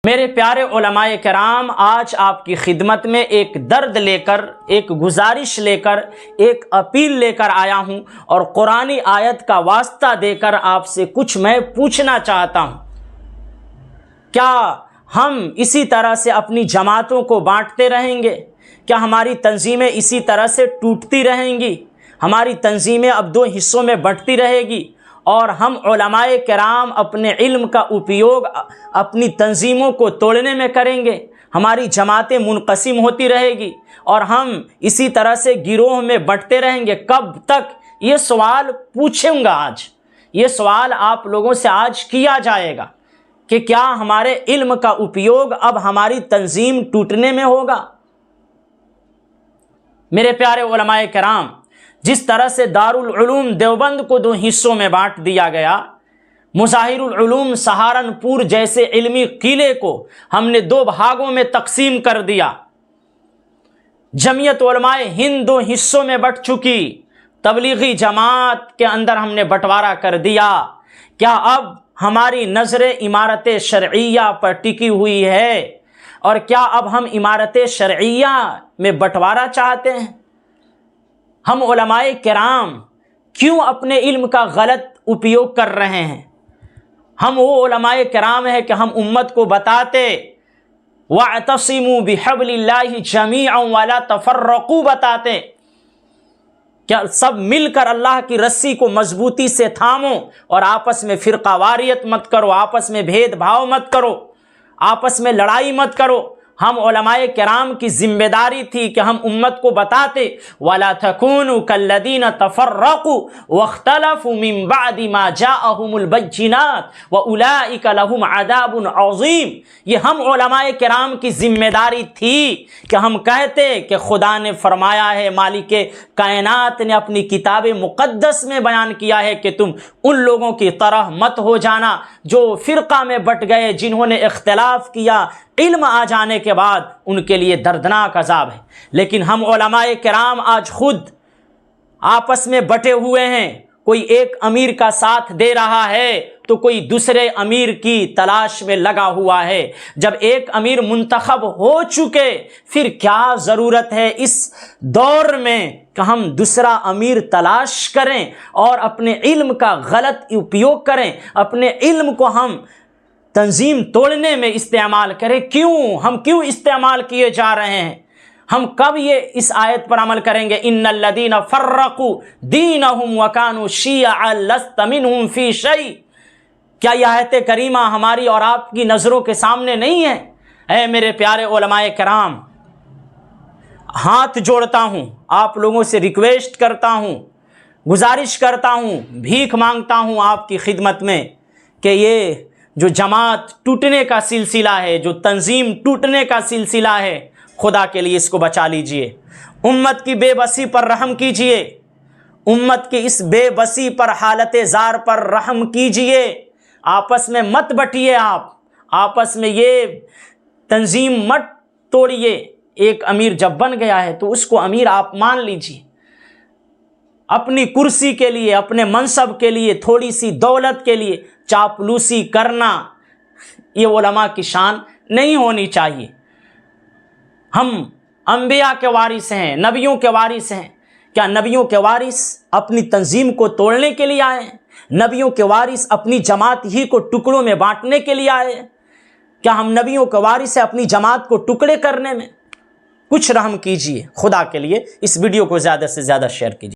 میرے پیارے علماء کرام، آج آپ کی خدمت میں ایک درد لے کر، ایک گزارش لے کر، ایک اپیل لے کر آیا ہوں اور قرآنی آیت کا واسطہ دے کر آپ سے کچھ میں پوچھنا چاہتا ہوں۔ کیا ہم اسی طرح سے اپنی جماعتوں کو بانٹتے رہیں گے؟ کیا ہماری تنظیمیں اسی طرح سے ٹوٹتی رہیں گی؟ ہماری تنظیمیں اب دو حصوں میں بٹتی رہے گی اور ہم علماء کرام اپنے علم کا اپیوگ اپنی تنظیموں کو توڑنے میں کریں گے؟ ہماری جماعتیں منقسم ہوتی رہے گی اور ہم اسی طرح سے گروہ میں بٹتے رہیں گے؟ کب تک؟ یہ سوال پوچھوں گا آج، یہ سوال آپ لوگوں سے آج کیا جائے گا کہ کیا ہمارے علم کا اپیوگ اب ہماری تنظیم ٹوٹنے میں ہوگا؟ میرے پیارے علماء کرام، جس طرح سے دارالعلوم دیوبند کو دو حصوں میں بانٹ دیا گیا، مظاہر العلوم سہارنپور جیسے علمی قلعے کو ہم نے دو بھاگوں میں تقسیم کر دیا، جمعیت علماء ہند دو حصوں میں بٹ چکی، تبلیغی جماعت کے اندر ہم نے بٹوارا کر دیا، کیا اب ہماری نظر عمارت شرعیہ پر ٹکی ہوئی ہے؟ اور کیا اب ہم عمارت شرعیہ میں بٹوارا چاہتے ہیں؟ ہم علماء کرام کیوں اپنے علم کا غلط اپیوگ کر رہے ہیں؟ ہم وہ علماء کرام ہیں کہ ہم امت کو بتاتے وَاعْتَصِمُوا بِحَبْلِ اللَّهِ جَمِيعًا وَلَا تَفَرَّقُوا بتاتے کیا سب مل کر اللہ کی رسی کو مضبوطی سے تھامو اور آپس میں فرقہ واریت مت کرو، آپس میں بھید بھاؤ مت کرو، آپس میں لڑائی مت کرو۔ ہم علماء کرام کی ذمہ داری تھی کہ ہم امت کو بتاتے وَلَا تَكُونُوا كَالَّذِينَ تَفَرَّقُوا وَاخْتَلَفُوا مِن بَعْدِ مَا جَاءَهُمُ الْبَيِّنَاتُ وَأُولَٰئِكَ لَهُمْ عَذَابٌ عَظِيمٌ۔ یہ ہم علماء کرام کی ذمہ داری تھی کہ ہم کہتے کہ خدا نے فرمایا ہے، مالک کائنات نے اپنی کتاب مقدس میں بیان کیا ہے کہ تم ان لوگوں کی طرح مت ہو جانا جو فرقہ میں بٹ گئے، جنہوں نے اختلاف کیا، علم آ جانے کے بعد ان کے لیے دردناک عذاب ہے۔ لیکن ہم علماء کرام آج خود آپس میں بٹے ہوئے ہیں، کوئی ایک امیر کا ساتھ دے رہا ہے تو کوئی دوسرے امیر کی تلاش میں لگا ہوا ہے۔ جب ایک امیر منتخب ہو چکے، پھر کیا ضرورت ہے اس دور میں کہ ہم دوسرا امیر تلاش کریں اور اپنے علم کا غلط اپیوگ کریں، اپنے علم کو ہم تنظیم توڑنے میں استعمال کریں؟ ہم کیوں استعمال کیے جا رہے ہیں؟ ہم کب یہ اس آیت پر عمل کریں گے؟ ان الذین فرقوا دینہم وکانوا شیعا لست منہم فی شیء۔ کیا یہ آیت کریمہ ہماری اور آپ کی نظروں کے سامنے نہیں ہے؟ اے میرے پیارے علماء کرام، ہاتھ جوڑتا ہوں، آپ لوگوں سے ریکویسٹ کرتا ہوں، گزارش کرتا ہوں، بھیک مانگتا ہوں آپ کی خدمت میں کہ یہ جو جماعت ٹوٹنے کا سلسلہ ہے، جو تنظیم ٹوٹنے کا سلسلہ ہے، خدا کے لیے اس کو بچا لیجئے۔ امت کی بے بسی پر رحم کیجئے، امت کی اس بے بسی پر، حالت زار پر رحم کیجئے۔ آپس میں مت بٹیے، آپ آپس میں یہ تنظیم مت توڑیے۔ ایک امیر جب بن گیا ہے تو اس کو امیر آپ مان لیجئے۔ اپنی کرسی کے لیے، اپنے منصب کے لیے، تھوڑی سی دولت کے لیے چاپلوسی کرنا یہ علماء کی شان نہیں ہونی چاہیے۔ ہم انبیاء کے وارث ہیں، نبیوں کے وارث ہیں۔ کیا نبیوں کے وارث اپنی تنظیم کو توڑنے کے لیے آئے ہیں؟ نبیوں کے وارث اپنی جماعت ہی کو ٹکڑوں میں بانٹنے کے لیے آئے ہیں؟ کیا ہم نبیوں کے وارث ہیں اپنی جماعت کو ٹکڑے کرنے میں؟ کچھ رحم کیجئے خدا کے لیے۔ اس ویڈیو کو زیادہ سے زیادہ شیئر کیجئے۔